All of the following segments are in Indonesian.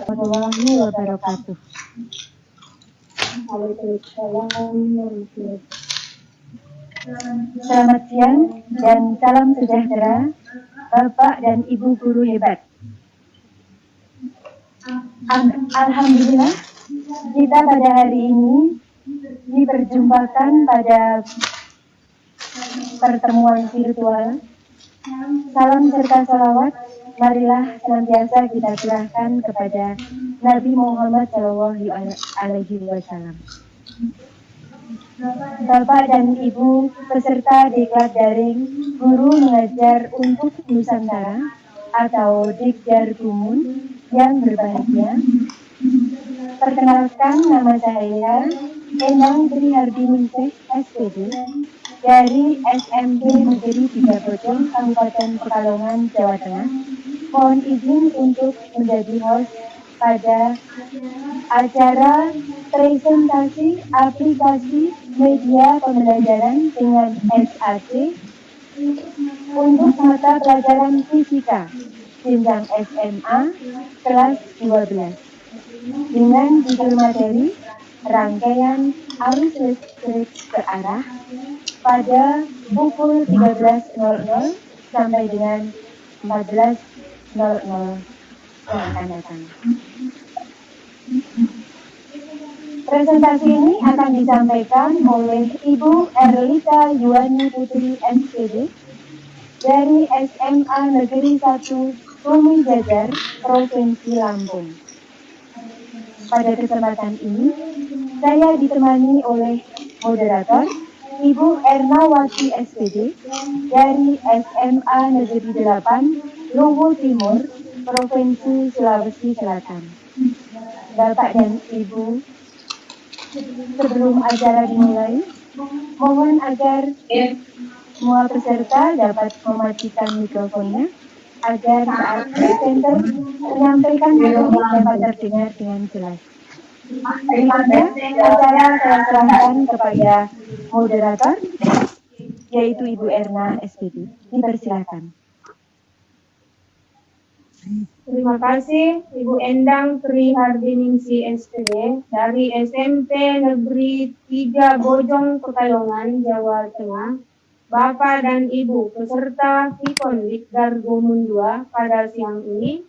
warahmatullahi wabarakatuh. Selamat siang dan salam sejahtera Bapak dan Ibu guru hebat. Alhamdulillah, kita pada hari ini diperjumpakan pada pertemuan virtual. Salam serta salawat, marilah senantiasa kita curahkan kepada Nabi Muhammad SAW. Bapak dan Ibu peserta diklat daring Guru Mengajar untuk Nusantara atau Dikjar Gumun yang berbahagia. Perkenalkan, nama saya Endang Trihardiningsih SPD dari SMP Negeri 3 Bojong, Kabupaten Pekalongan, Jawa Tengah. Mohon izin untuk menjadi host pada acara presentasi aplikasi media pembelajaran dengan SAC untuk mata pelajaran fisika jenjang SMA kelas 12 dengan judul materi rangkaian arus listrik ke arah pada pukul 13.00 sampai dengan 14.00 yang akan datang. Presentasi ini akan disampaikan oleh Ibu Erlita Yuani Putri SPD dari SMA Negeri 1 Tumi Jajar, Provinsi Lampung. Pada kesempatan ini, saya ditemani oleh moderator Ibu Ernawati SPD dari SMA Negeri 8 Luwu Timur, Provinsi Sulawesi Selatan. Bapak dan Ibu, sebelum acara dimulai, mohon agar semua peserta dapat mematikan mikrofonnya agar saat presenter menyampaikan materi dapat terdengar dengan jelas. Berikutnya, acara saya serahkan kepada moderator, yaitu Ibu Erna SPD. Dipersilakan. Terima kasih Ibu Endang Trihardiningsih SPD dari SMP Negeri 3 Bojong Pekalongan, Jawa Tengah. Bapak dan Ibu peserta Vikon Dikjar Gumun 2 pada siang ini,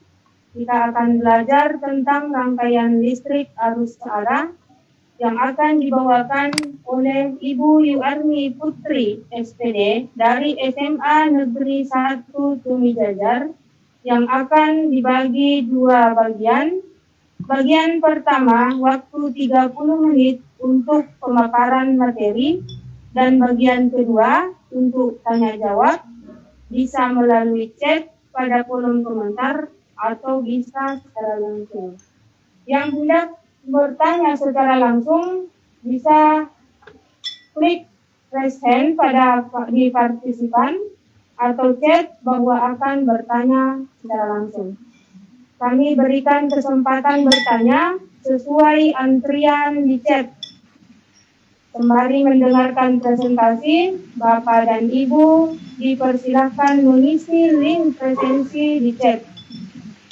kita akan belajar tentang rangkaian listrik arus searah yang akan dibawakan oleh Ibu Yuarni Putri SPD dari SMA Negeri 1 Tumi Jajar, yang akan dibagi dua bagian. Bagian pertama, waktu 30 menit untuk pemaparan materi, dan bagian kedua untuk tanya jawab, bisa melalui chat pada kolom komentar atau bisa secara langsung. Yang hendak bertanya secara langsung bisa klik raise hand pada di partisipan atau chat bahwa akan bertanya secara langsung. Kami berikan kesempatan bertanya sesuai antrian di chat. Sembari mendengarkan presentasi, Bapak dan Ibu dipersilakan mengisi link presentasi di chat.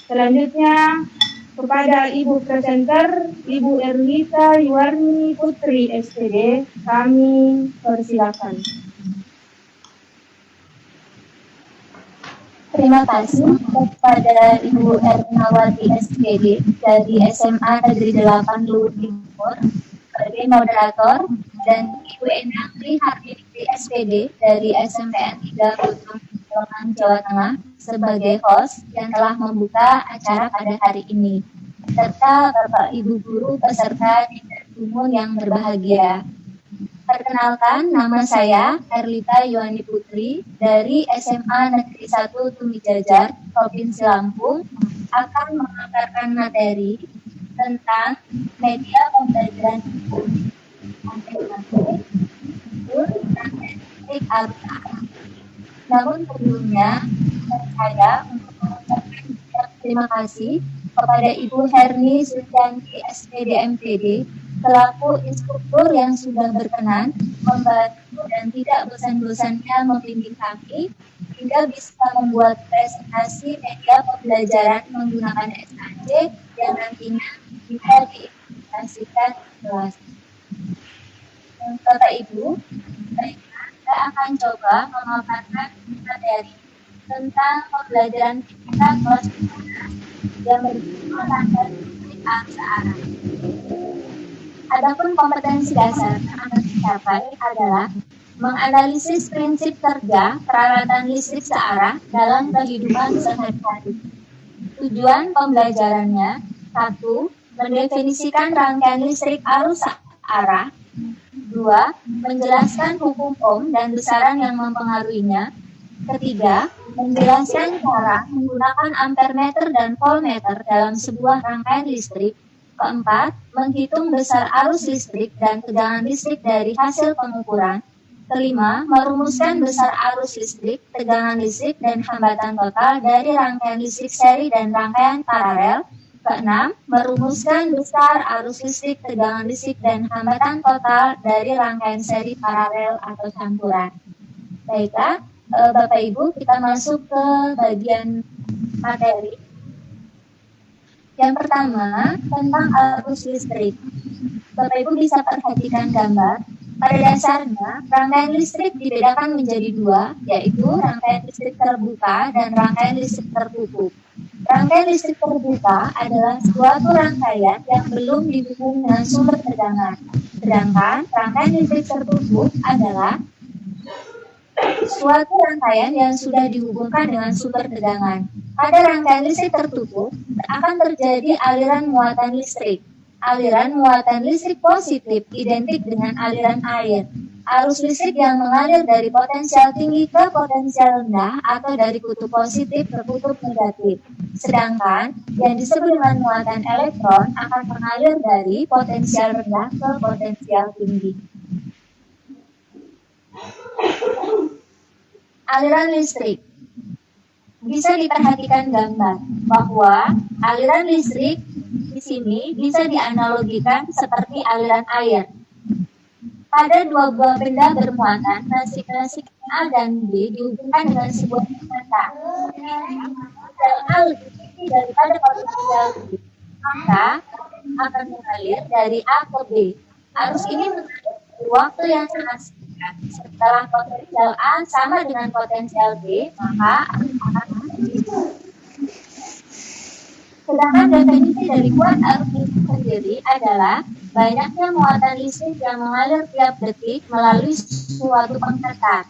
Selanjutnya, kepada Ibu presenter, Ibu Erlita Yuarni Putri SPD, kami persilakan. Terima kasih kepada Ibu Ernawati SPD dari SMA Negeri 8 Luwu Timur sebagai moderator, dan Ibu Endang Trihardiningsih SPD dari SMPN 3 Bojong Pekalongan, Jawa Tengah sebagai host yang telah membuka acara pada hari ini, serta Bapak Ibu guru peserta Dikjar Gumun yang berbahagia. Perkenalkan, nama saya Erlita Yuani Putri dari SMA Negeri 1 Tumi Jajar, Provinsi Lampung, akan memaparkan materi tentang media pembelajaran listrik arus searah. Namun sebelumnya, saya mengucapkan terima kasih kepada Ibu Herni Sujanti SPD MPD selaku instruktur yang sudah berkenan membantu dan tidak bosan-bosannya membimbing kami hingga bisa membuat presentasi media pembelajaran menggunakan SAC yang nanti nantinya bisa diimplementasikan di kelas. Bapak Ibu, saya akan coba memaparkan materi tentang pembelajaran fisika kelas 12 yang berkaitan dengan listrik arus searah. Adapun kompetensi dasar yang akan dicapai adalah menganalisis prinsip kerja peralatan listrik searah dalam kehidupan sehari-hari. Tujuan pembelajarannya: 1. Mendefinisikan rangkaian listrik arus searah. 2. Menjelaskan hukum Ohm dan besaran yang mempengaruhinya. Ketiga, menjelaskan cara menggunakan ampermeter dan voltmeter dalam sebuah rangkaian listrik. Keempat, menghitung besar arus listrik dan tegangan listrik dari hasil pengukuran. Kelima, merumuskan besar arus listrik, tegangan listrik, dan hambatan total dari rangkaian listrik seri dan rangkaian paralel. Keenam, merumuskan besar arus listrik, tegangan listrik, dan hambatan total dari rangkaian seri paralel atau campuran. Baiklah, Bapak Ibu, kita masuk ke bagian materi. Yang pertama, tentang arus listrik. Bapak Ibu bisa perhatikan gambar. Pada dasarnya, rangkaian listrik dibedakan menjadi dua, yaitu rangkaian listrik terbuka dan rangkaian listrik tertutup. Rangkaian listrik terbuka adalah suatu rangkaian yang belum dihubung dengan sumber tegangan. Sedangkan rangkaian listrik tertutup adalah suatu rangkaian yang sudah dihubungkan dengan sumber tegangan. Pada rangkaian listrik tertutup akan terjadi aliran muatan listrik. Aliran muatan listrik positif identik dengan aliran air. Arus listrik yang mengalir dari potensial tinggi ke potensial rendah atau dari kutub positif ke kutub negatif. Sedangkan yang disebut dengan muatan elektron akan mengalir dari potensial rendah ke potensial tinggi. Aliran listrik. Bisa diperhatikan gambar bahwa aliran listrik di sini bisa dianalogikan seperti aliran air. Pada dua buah benda bermuatan, nasib-nasib A dan B dihubungkan dengan sebuah jembatan. Potensial A lebih tinggi daripada potensial B, maka akan mengalir dari A ke B. Arus ini mengalir di waktu yang sangat singkat. Setelah potensial A sama dengan potensial B, maka akan sedangkan definisi dari kuat arus listrik sendiri adalah banyaknya muatan listrik yang mengalir tiap detik melalui suatu pengetat.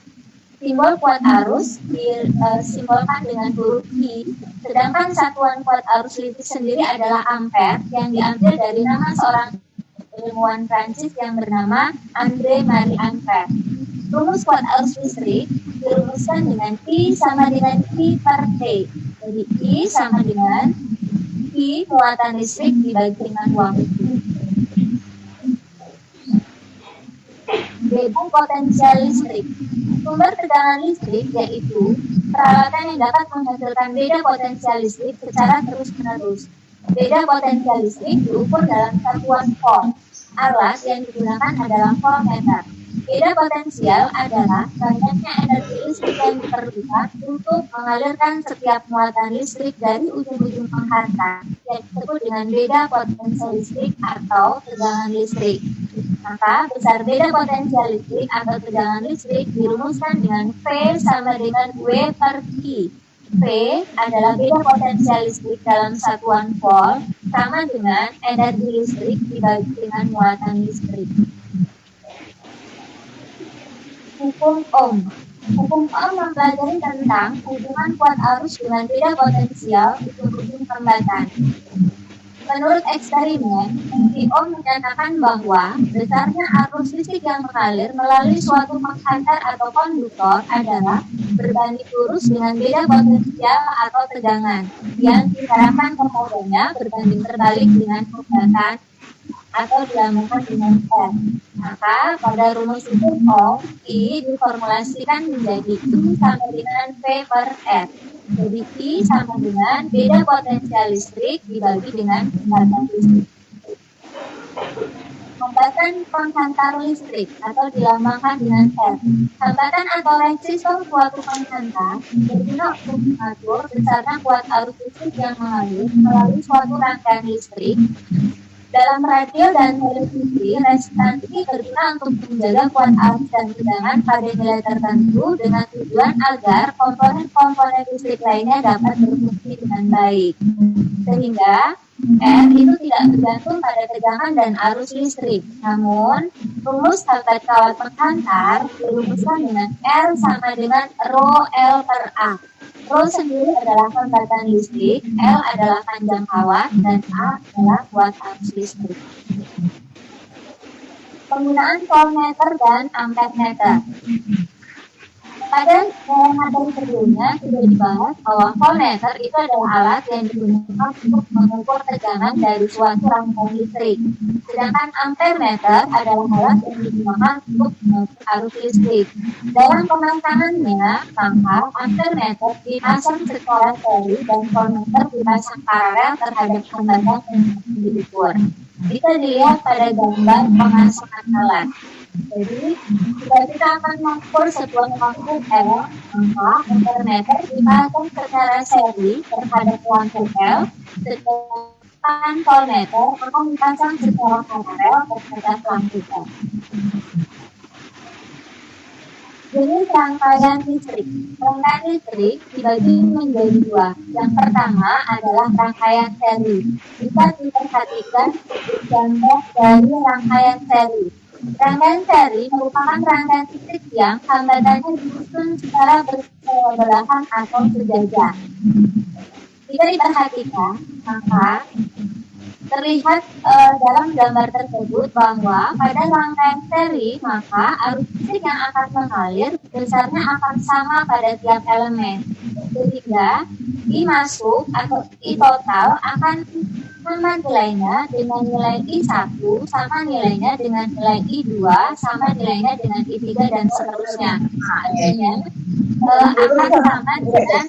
Simbol kuat arus disimbolkan dengan huruf I, sedangkan satuan kuat arus listrik sendiri adalah ampere yang diambil dari nama seorang ilmuwan Prancis yang bernama André Marie Ampère. Rumus kuat arus listrik dirumuskan dengan I sama dengan I per T. Jadi I sama dengan I muatan listrik dibagi dengan waktu. Beda potensial listrik. Sumber tegangan listrik yaitu peralatan yang dapat menghasilkan beda potensial listrik secara terus-menerus. Beda potensial listrik diukur dalam satuan volt. Alat yang digunakan adalah voltmeter. Beda potensial adalah banyaknya energi listrik yang diperlukan untuk mengalirkan setiap muatan listrik dari ujung-ujung penghantar yang disebut dengan beda potensial listrik atau tegangan listrik. Maka besar beda potensial listrik atau tegangan listrik dirumuskan dengan V sama dengan W per I. V adalah beda potensial listrik dalam satuan volt sama dengan energi listrik dibagi dengan muatan listrik. Hukum Ohm. Hukum Ohm mempelajari tentang hubungan kuat arus dengan beda potensial ujung-ujung hambatan. Menurut eksperimen, Henry Ohm menyatakan bahwa besarnya arus listrik yang mengalir melalui suatu penghantar atau konduktor adalah berbanding lurus dengan beda potensial atau tegangan yang diharapkan kepadanya berbanding terbalik dengan hambatan atau dilambangkan dengan R. Maka pada rumus hukum Ohm, I diformulasikan menjadi I sama dengan V per R. Jadi I sama dengan beda potensial listrik dibagi dengan hambatan listrik. Hambatan penghantar listrik atau dilambangkan dengan R. Hambatan atau resistor suatu penghantar berguna untuk mengatur besarnya kuat arus listrik yang mengalir melalui suatu rangkaian listrik. Dalam radio dan televisi, resistansi berguna untuk menjaga kuat arus dan tegangan pada nilai tertentu dengan tujuan agar komponen-komponen listrik lainnya dapat berfungsi dengan baik. Sehingga R itu tidak bergantung pada tegangan dan arus listrik. Namun, rumus hambat kawat penghantar dirumuskan dengan R sama dengan Rho L per A. Rho sendiri adalah hambatan listrik, L adalah panjang kawat, dan A adalah kuat arus listrik. Penggunaan voltmeter dan ampermeter. Pada materi sebelumnya sudah dibahas bahwa voltmeter itu adalah alat yang digunakan untuk mengukur tegangan dari suatu rangkaian listrik. Sedangkan ampermeter adalah alat yang digunakan untuk mengukur arus listrik. Dalam pemasangannya, maka ampermeter dipasang secara seri dan voltmeter dipasang paralel terhadap hambatan yang diukur. Bisa dilihat pada gambar pemasangan alat. Jadi, jika kita akan mengukur sebuah lampu L, maka ampermeter dipasang secara seri terhadap lampu L, sedangkan voltmeter akan dipasang secara paralel terhadap lampu L. Jenis rangkaian listrik. Rangkaian listrik dibagi menjadi dua. Yang pertama adalah rangkaian seri. Bisa diperhatikan gambar dari rangkaian seri. Rangkaian seri merupakan rangkaian listrik yang hambatannya disusun secara bersebelahan atau sejajar. Jika diperhatikan, maka terlihat dalam gambar tersebut bahwa pada rangkaian seri maka arus listrik yang akan mengalir besarnya akan sama pada tiap elemen. Sehingga I masuk atau I total akan sama nilainya dengan nilai I1 sama nilainya dengan nilai I2 sama nilainya dengan I3 dan seterusnya. Artinya akan sama dengan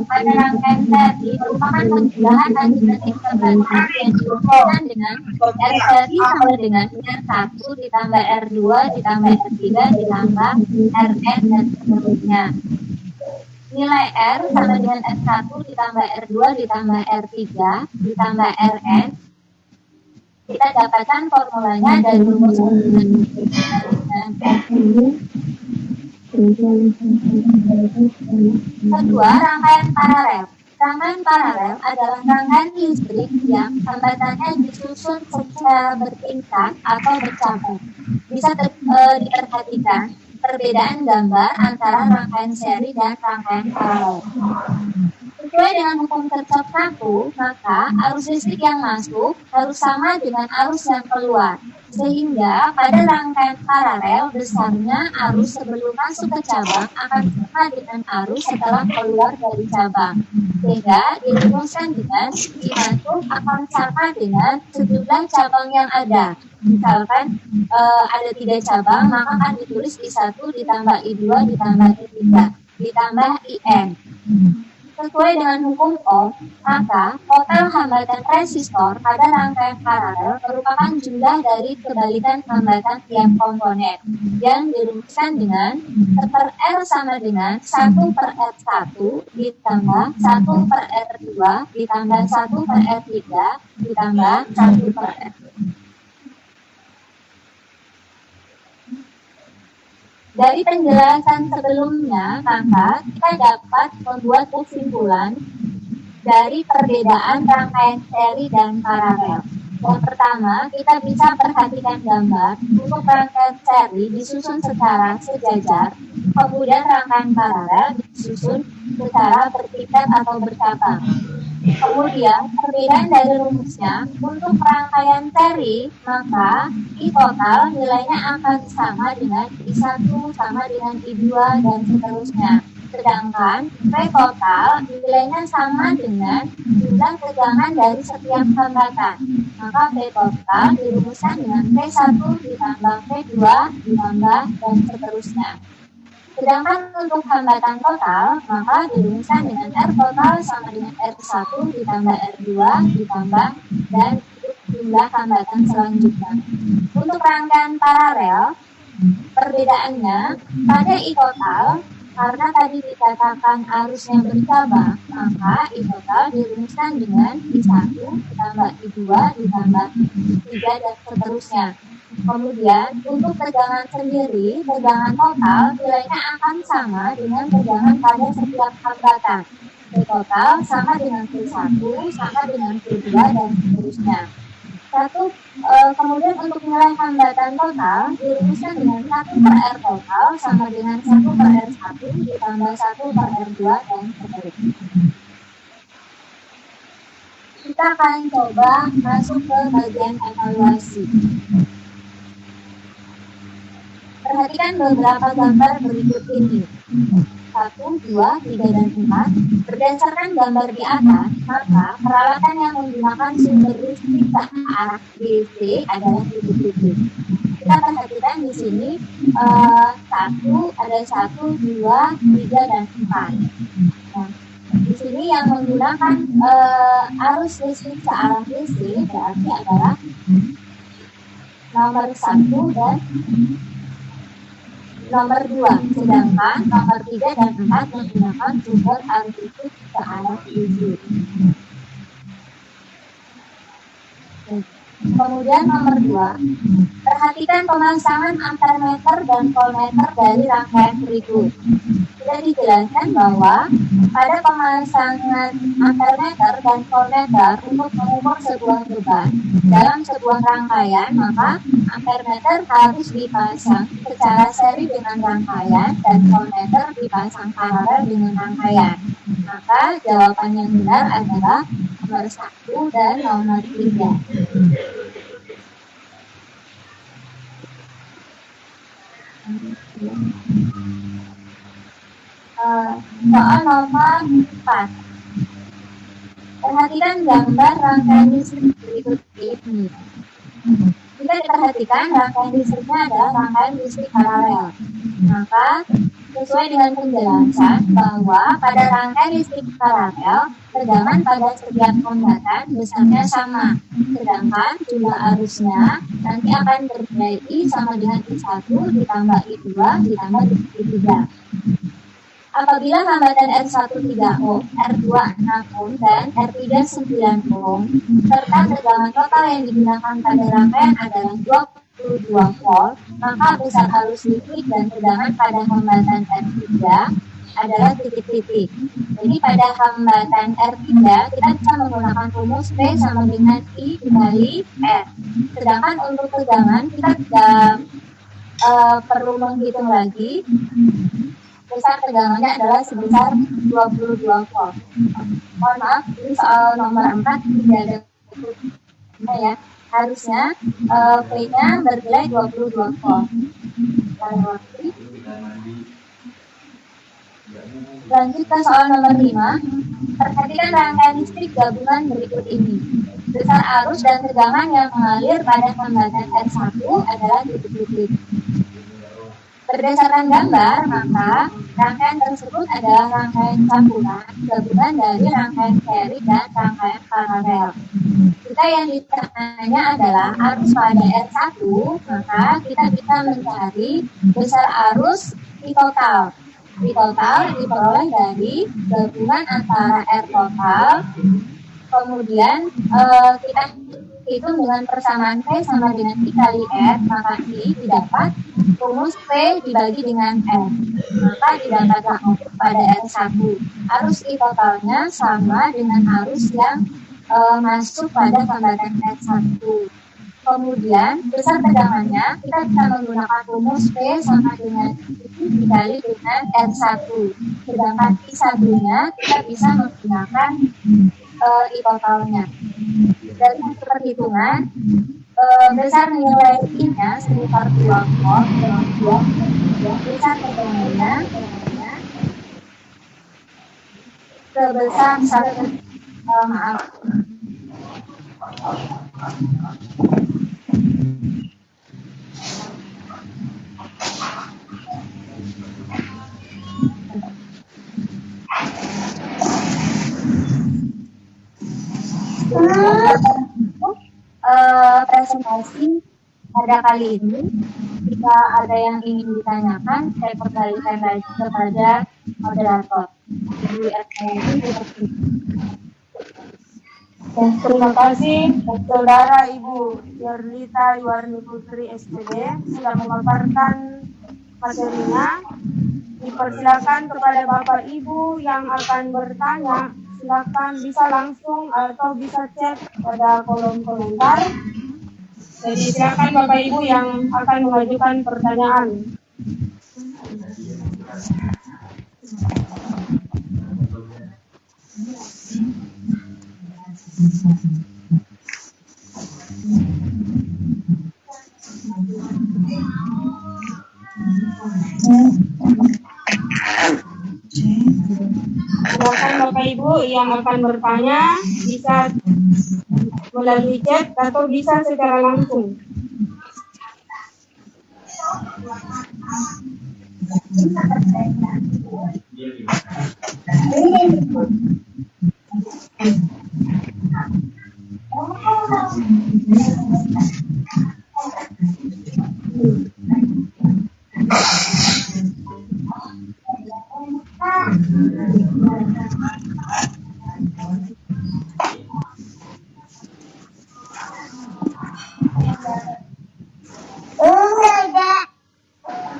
pada rangkaian seri merupakan penjelasan dan interpretasi yang dihubungkan dengan R seri sama dengan R1 ditambah R2 ditambah R3 ditambah Rn dan seterusnya. Nilai R sama dengan R1 ditambah R2 ditambah R3 ditambah Rn. Kita dapatkan formulanya dari rumus kedua, rangkaian paralel. Rangkaian paralel adalah rangkaian listrik yang hambatannya disusun secara bertingkat atau bercabang. Bisa diperhatikan perbedaan gambar antara rangkaian seri dan rangkaian paralel. Sesuai dengan hukum Kirchhoff 1, maka arus listrik yang masuk harus sama dengan arus yang keluar. Sehingga pada rangkaian paralel besarnya arus sebelum masuk ke cabang akan sama dengan arus setelah keluar dari cabang. Sehingga dirumuskan dengan I masuk akan sama dengan sejumlah cabang yang ada. Misalkan ada 3 cabang, maka akan ditulis I1 ditambah I2 ditambah I3 ditambah IN. Sesuai dengan hukum Ohm, maka total hambatan resistor pada rangkaian paralel merupakan jumlah dari kebalikan hambatan tiap komponen yang dirumuskan dengan 1/R sama dengan 1/R1 ditambah 1/R2 ditambah 1/R3 ditambah 1/R. Dari penjelasan sebelumnya, maka kita dapat membuat kesimpulan dari perbedaan rangkaian seri dan paralel. Yang pertama, kita bisa perhatikan gambar. Untuk rangkaian seri disusun secara sejajar, kemudian rangkaian paralel disusun secara bertingkat atau bercabang. Kemudian, perbedaan dari rumusnya, untuk rangkaian seri, maka I total nilainya akan sama dengan I1 sama dengan I2 dan seterusnya. Sedangkan P total nilainya sama dengan jumlah tegangan dari setiap hambatan. Maka P total dirumuskan dengan P1 ditambah P2 ditambah dan seterusnya. Sedangkan untuk hambatan total, maka dirumuskan dengan R total sama dengan R1 ditambah R2 ditambah dan jumlah hambatan selanjutnya. Untuk rangkaian paralel, perbedaannya pada I total, karena tadi dikatakan arusnya bercabang, maka I total dirumuskan dengan I1 ditambah I2 ditambah I3 dan seterusnya. Kemudian untuk tegangan sendiri, tegangan total nilainya akan sama dengan tegangan pada setiap hambatan. T total sama dengan T1, sama dengan T2 dan seterusnya. Kemudian untuk nilai hambatan total dirumuskan dengan 1 per R total sama dengan 1 per R1 ditambah 1 per R2 dan seterusnya. Kita akan coba masuk ke bagian evaluasi. Perhatikan beberapa gambar berikut ini. 1, 2, 3, dan 4. Berdasarkan gambar di atas, maka peralatan yang menggunakan sumber listrik ke arah DC adalah titik-titik. Kita perhatikan di sini ada 1, 2, 3, dan 4. Nah, di sini yang menggunakan arus listrik ke arah DC berarti adalah nomor 1 dan nomor 2, sedangkan nomor 3 dan 4 menggunakan sumber arus listrik ke arah DC. Kemudian nomor 2, perhatikan pemasangan ampermeter dan voltmeter dari rangkaian berikut. Sudah dijelaskan bahwa pada pemasangan ampermeter dan voltmeter untuk mengukur sebuah beban dalam sebuah rangkaian, maka ampermeter harus dipasang secara seri dengan rangkaian dan voltmeter dipasang paralel dengan rangkaian. Maka jawaban yang benar adalah nomor 1 dan nomor 3. Soal nomor 4. Perhatikan gambar rangkaian listrik berikut ini. Jika diperhatikan, rangkaian listriknya adalah rangkaian listrik paralel. Maka sesuai dengan penjelasan bahwa pada rangkaian listrik paralel, tegangan pada setiap hambatan besarnya sama. Sedangkan jumlah arusnya nanti akan bernilai I sama dengan I1 ditambah I2 ditambah I3. Apabila hambatan R1 3 ohm, R2 6 ohm, dan R3 9 ohm, serta tegangan total yang digunakan pada rangkaian adalah 22 volt, maka besar arus listrik dan tegangan pada hambatan R3 adalah titik-titik. Jadi pada hambatan R3 kita bisa menggunakan rumus P sama dengan I dikali R. Sedangkan untuk tegangan kita tidak perlu menghitung lagi. Besar tegangannya adalah sebesar 22 volt. Mohon maaf, ini soal nomor 4 tidak ada ya. Harusnya P-nya bernilai 22 volt. Lanjut ke soal nomor 5. Perhatikan rangkaian listrik gabungan berikut ini. Besar arus dan tegangan yang mengalir pada hambatan R1 adalah titik-titik. Berdasarkan gambar, maka rangkaian tersebut adalah rangkaian campuran gabungan dari rangkaian seri dan rangkaian paralel. Jika yang ditanya adalah arus pada R1, maka kita bisa mencari besar arus I total. I total diperoleh dari gabungan antara R total, kemudian kita hitung dengan persamaan P sama dengan I kali R, maka I didapat rumus P dibagi dengan R, maka didapatlah pada R1. Arus I totalnya sama dengan arus yang masuk pada hambatan R1. Kemudian besar tegangannya kita bisa menggunakan rumus P sama dengan I dikali dengan R1. Sedangkan I1-nya kita bisa menggunakan I totalnya. Dari perhitungan besar nilai I-nya sekitar 2 volt, kemudian besar tegangannya sebesar 1 maaf. observasi pada kali ini. Jika ada yang ingin ditanyakan, saya kembalikan lagi kepada moderator. Ibu Erwin, Terima kasih Saudara Ibu Yerlita Yuwarni Putri SPD sudah memaparkan materinya. Dipersilakan kepada Bapak Ibu yang akan bertanya, silakan bisa langsung atau bisa chat pada kolom komentar. Jadi silakan Bapak Ibu yang akan mengajukan pertanyaan. Silakan Bapak Ibu yang akan bertanya bisa melalui chat atau bisa secara langsung.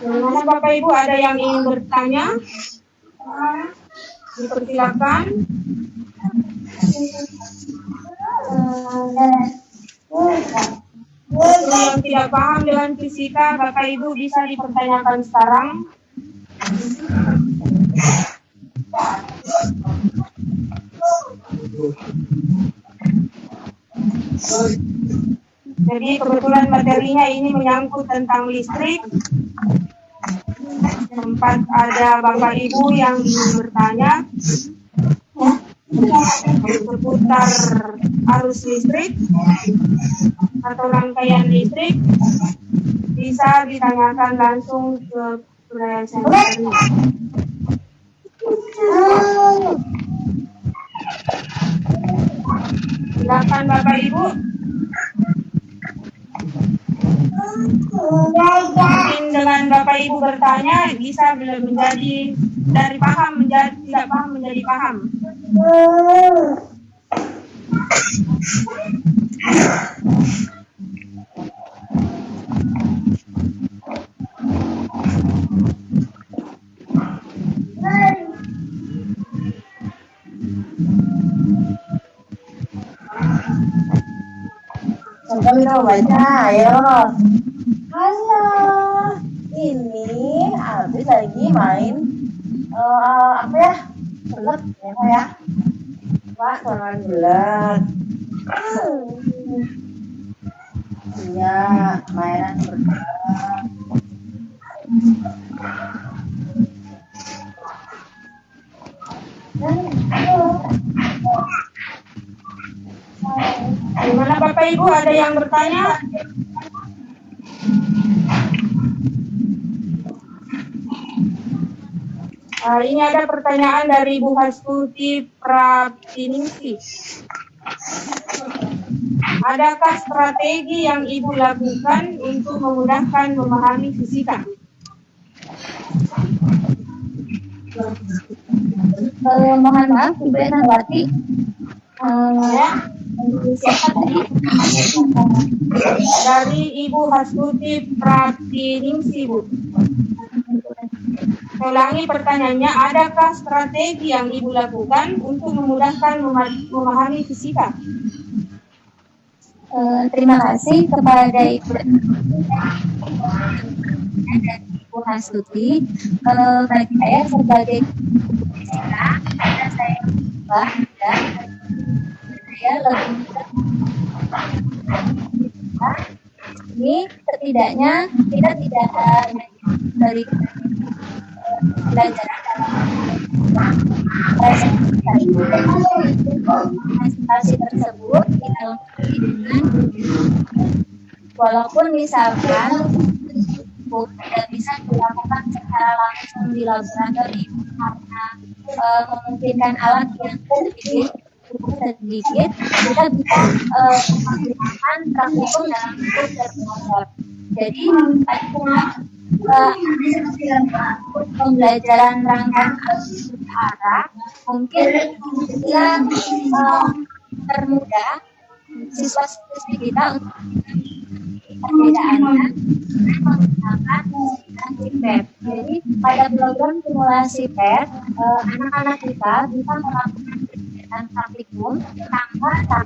Bagaimana Bapak Ibu ada yang ingin bertanya? Dipersilakan. Untuk yang tidak paham dengan fisika, Bapak Ibu bisa dipertanyakan sekarang. Jadi kebetulan materinya ini menyangkut tentang listrik. Tempat ada Bapak Ibu yang ingin bertanya seputar arus listrik atau rangkaian listrik, bisa ditanyakan langsung ke presenter. Silakan Bapak Ibu. Mungkin dengan Bapak Ibu bertanya bisa menjadi dari paham menjadi tidak paham menjadi paham. Coba baca, ayo. Halo, ini Abis lagi main apa ya? Belet ya? Pak, main belet. Iya, mainan belet. Gimana Bapak Ibu, ada yang bertanya? Ini ada pertanyaan dari Bu Hastuti Pratiningsi. Adakah strategi yang Ibu lakukan untuk memudahkan memahami fisika? mohon maaf, Ibu Ernawati. Siapa tadi? Dari Ibu Hastuti Pratiningsi, Bu. Ulangi pertanyaannya, adakah strategi yang Ibu lakukan untuk memudahkan memahami fisika? Terima kasih kepada Ibu dan Ibu Hastuti. Bagi saya sebagai fisika, karena saya berubah dan saya lebih ini setidaknya kita tidak dari belajar presentasi tersebut kita lengkapi dengan walaupun misalkan tidak bisa dilakukan secara langsung di laboratorium karena memungkinkan alat yang sedikit sedikit, kita bisa menggunakan praktikum dalam bentuk termotor. Jadi pembelajaran rangkaian arah mungkin bisa termudah siswa-siswi kita untuk perbedaannya menggunakan PET. Jadi pada program simulasi PET, anak-anak kita bisa melakukan kegiatan praktikum tanpa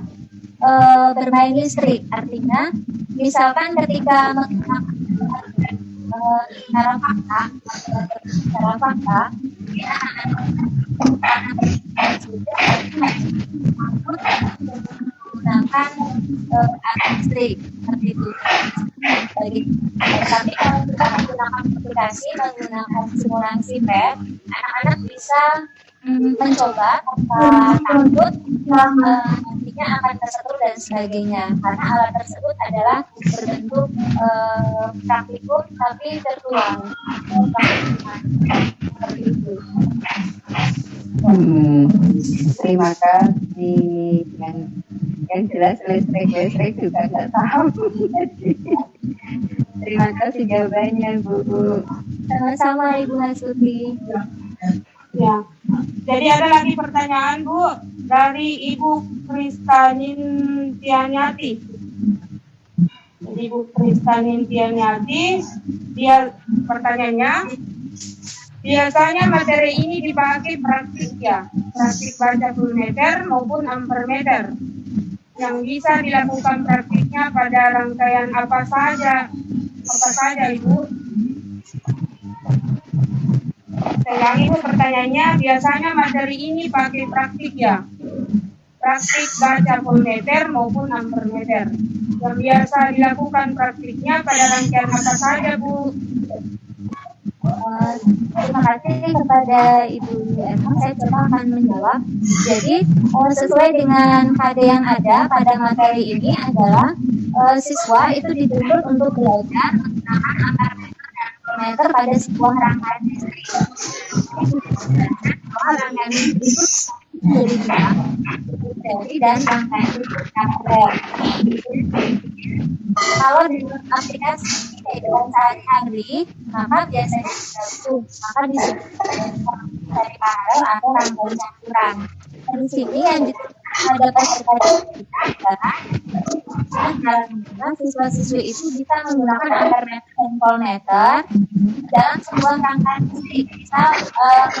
bermain listrik. Artinya, misalkan ketika menggunakan cara fakta, menggunakan alat listrik seperti itu. Tapi kalau kita menggunakan aplikasi, menggunakan simulasi PET, anak-anak bisa mencoba tanpa takut nantinya akan tersentuh dan sebagainya, karena alat tersebut adalah berbentuk praktikum tapi tertuang seperti itu. Terima kasih. Yang jelas listrik juga nggak tahu. Terima kasih jawabannya, Bu. Sama-sama Ibu Hasuti. Ya, jadi ada lagi pertanyaan Bu dari Ibu Kristanin Tianyati. Jadi Ibu Kristanin Tianyati, dia pertanyaannya, biasanya materi ini dipakai praktik ya, praktik baca full meter maupun ampermeter. Yang bisa dilakukan praktiknya pada rangkaian apa saja Ibu? Saya Ibu pertanyaannya, biasanya materi ini pakai praktik ya, praktik baca voltmeter maupun ampermeter. Yang biasa dilakukan praktiknya pada rangkaian apa saja Bu? Terima kasih kepada Ibu Emma, saya coba akan menjawab. Jadi sesuai dengan KD yang ada pada materi ini adalah siswa itu dituntut untuk belajar menggunakan ampermeter dan voltmeter pada sebuah rangkaian listrik. Bahwa rangkaian listrik itu jadi dua, teori dan rangkaian listrik kapal. Kalau di aplikasi kehidupan sehari-hari, maka biasanya digabung, maka disebut dari paralel atau rangkaian campuran. Di sini yang dituntut pada peserta kita adalah dalam siswa-siswi itu bisa menggunakan ampermeter dan voltmeter dalam sebuah rangkaian listrik. Misal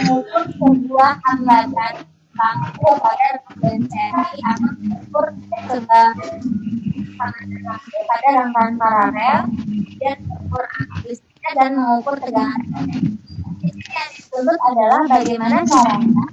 mengukur sebuah hambatan lampu pada rangkaian seri atau mengukur sebuah pada rangkaian paralel dan mengukur arus listriknya dan mengukur tegangan. Di sini yang dituntut adalah bagaimana caranya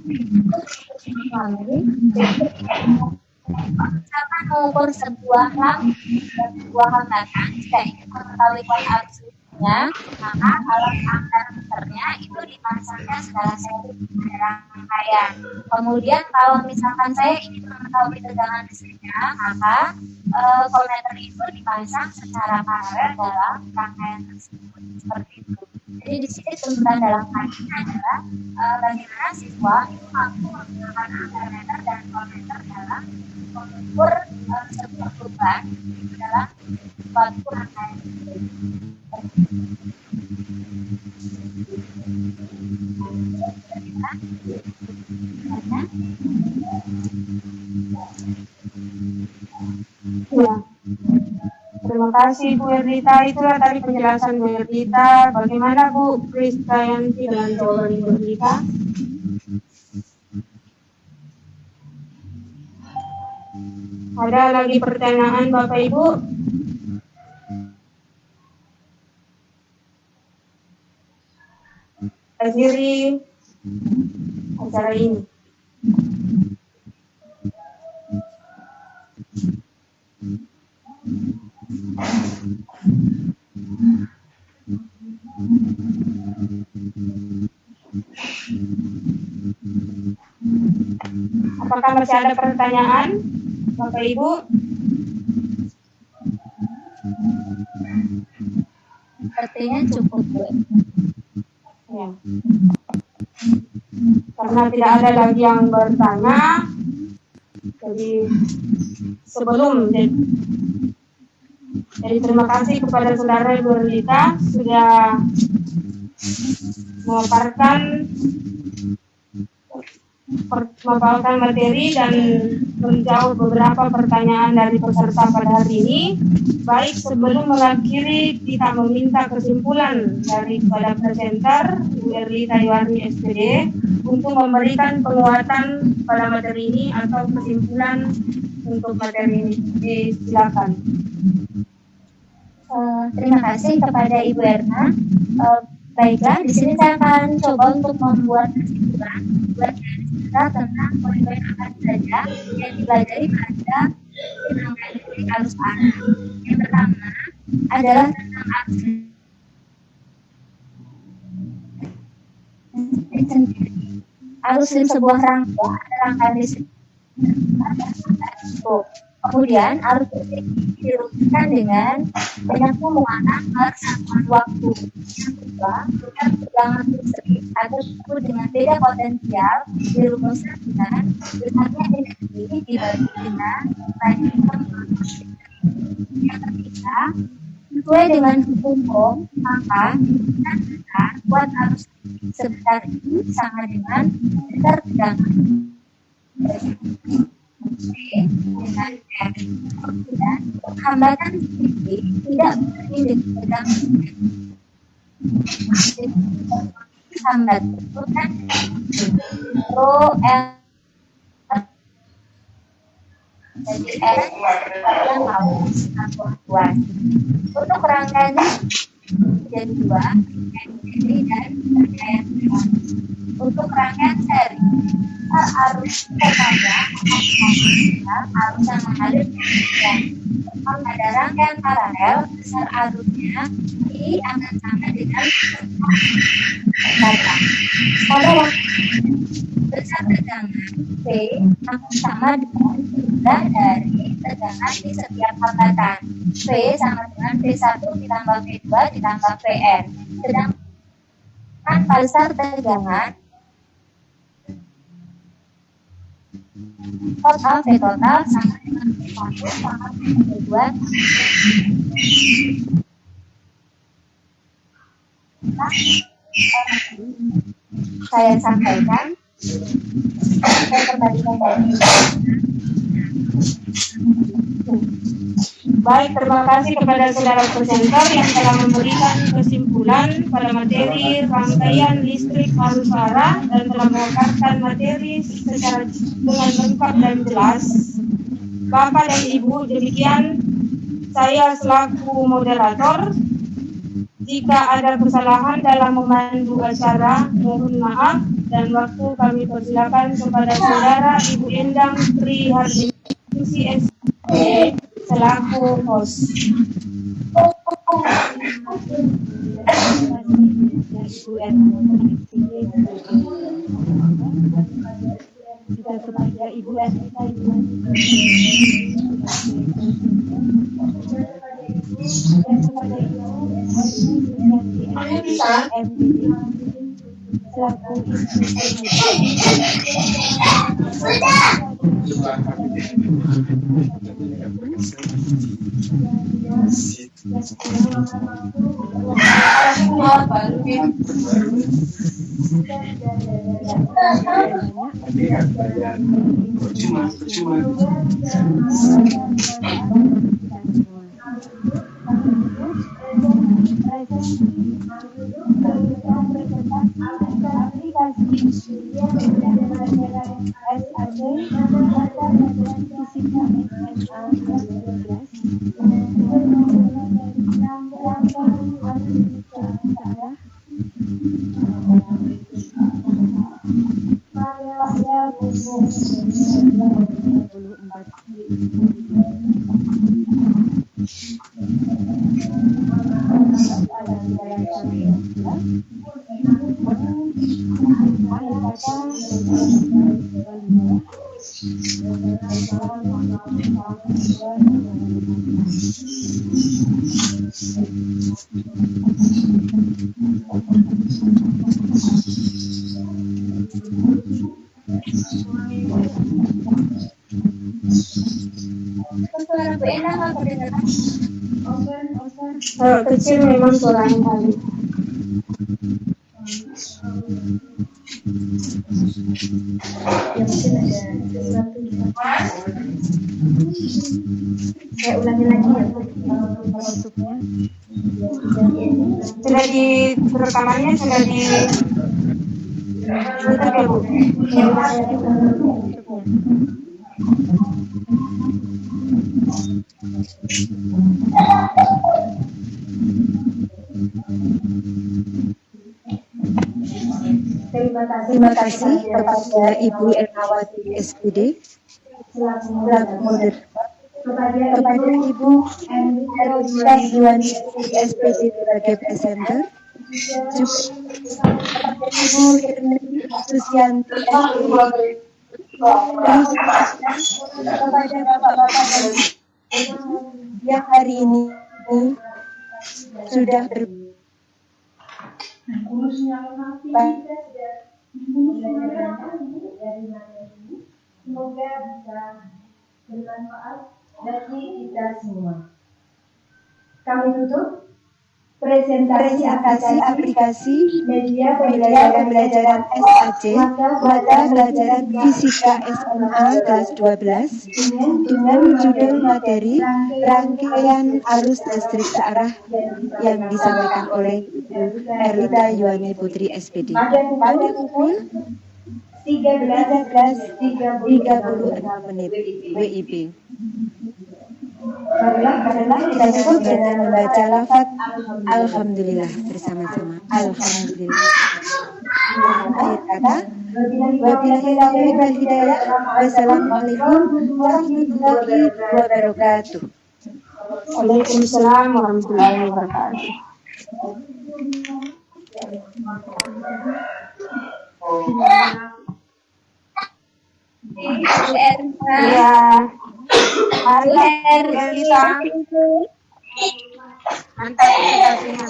misalkan mengukur sebuah lampu dan sebuah hambatan, jika ingin mengetahui kualitas arus listriknya, maka alat ampermeternya itu dipasangnya secara seri rangkaian. Kemudian kalau misalkan saya ingin mengetahui tegangan listriknya, maka voltmeter itu dipasang secara paralel dalam rangkaian tersebut seperti itu. Jadi di sini tuntutan dalam hal ini adalah bagaimana siswa itu mampu menggunakan ampermeter dan voltmeter dalam mengukur sebuah beban dalam suatu rangkaian. Ya. Terima kasih Bu Erdita, itulah tadi penjelasan Bu Erdita. Bagaimana Bu Kristayanti dan jawaban Bu Erdita? Ada lagi pertanyaan Bapak Ibu? Akhiri acara ini. Apakah masih ada pertanyaan, Bapak Ibu? Sepertinya cukup, Bu. Ya. Karena tidak ada lagi yang bertanya, Jadi sebelum jadi terima kasih kepada saudara Ibu Erlita sudah memaparkan materi dan menjawab beberapa pertanyaan dari peserta pada hari ini. Baik, sebelum mengakhiri kita meminta kesimpulan dari kepada presenter Ibu Erlita Yuwarni SPD untuk memberikan penguatan pada materi ini atau kesimpulan untuk materi ini. Silakan. Terima kasih kepada Ibu Erna. Baiklah, di sini saya akan coba untuk membuat kesimpulan tentang poin-poin apa saja yang dipelajari pada rangkaian listrik arus arah. Yang pertama adalah tentang arus listrik sendiri. Arus listrik sebuah rangkaian listrik. Kemudian arus listrik dirumuskan dengan banyaknya muatan per satuan waktu. Yang kedua, tegangan listrik atau disebut dengan beda potensial dirumuskan dengan besarnya energi dibagi dengan banyaknya muatan. Yang ketiga, sesuai dengan hukum Ohm, maka tekanan besar buat arus listrik sebesar I sama dengan besar tegangan dengan R. Dan hambatan listrik tidak berbanding dengan tegangan hambat bukan rho L. Jadi R yang mau kuat. Untuk rangkaian jadi 2, rangkaian seri dan rangkaian seri. Untuk rangkaian seri, arus pertama arus yang mengalir dan pada rangkaian paralel besar arusnya I akan sama dengan pada waktu besar tegangan P akan sama dengan jumlah dari tegangan di setiap hambatan. P sama dengan P1 ditambah P2 ditambah Pn. Sedangkan pada besar tegangan total V total sama dengan V1 sama V2. Saya sampaikan, saya kembalikan dari. Baik, terima kasih kepada saudara presenter yang telah memberikan kesimpulan pada materi rangkaian listrik arus arah dan telah memaparkan materi secara dengan lengkap dan jelas. Bapak dan Ibu, demikian saya selaku moderator. Jika ada kesalahan dalam memandu acara, mohon maaf dan waktu kami persilakan kepada saudara Ibu Endang Tri Hardiningsi SPD selaku host. Juga kepada Ibu Erlita Suara Bu Enda nggak kedengeran. Kalau kecil memang suaranya kali. Saya ulangi lagi ya. Sudah di rekamannya sudah di tutup ya Bu. Terima kasih kepada Ibu Ernawati SPD selaku moderator, kepada Ibu Erlita Yuwani SPD sebagai presenter, juga kepada Ibu Hirni Susianto SPD, kepada Bapak-Bapak yang hari ini sudah semoga bisa bermanfaat bagi kita semua. Kami tutup presentasi aplikasi media pembelajaran SAC mata pelajaran fisika SMA kelas 12 dengan judul materi rangkaian arus listrik searah yang disampaikan oleh Erlita Yuwani Putri SPD pada pukul 13.36 WIB. Kita cukup dengan membaca lafaz Alhamdulillah bersama-sama. Alhamdulillah. Akhir kata, wabillahi taufiq wal hidayah. Wassalamualaikum warahmatullahi wabarakatuh. Waalaikumsalam warahmatullahi wabarakatuh. Ya, mari kita mantap presentasinya.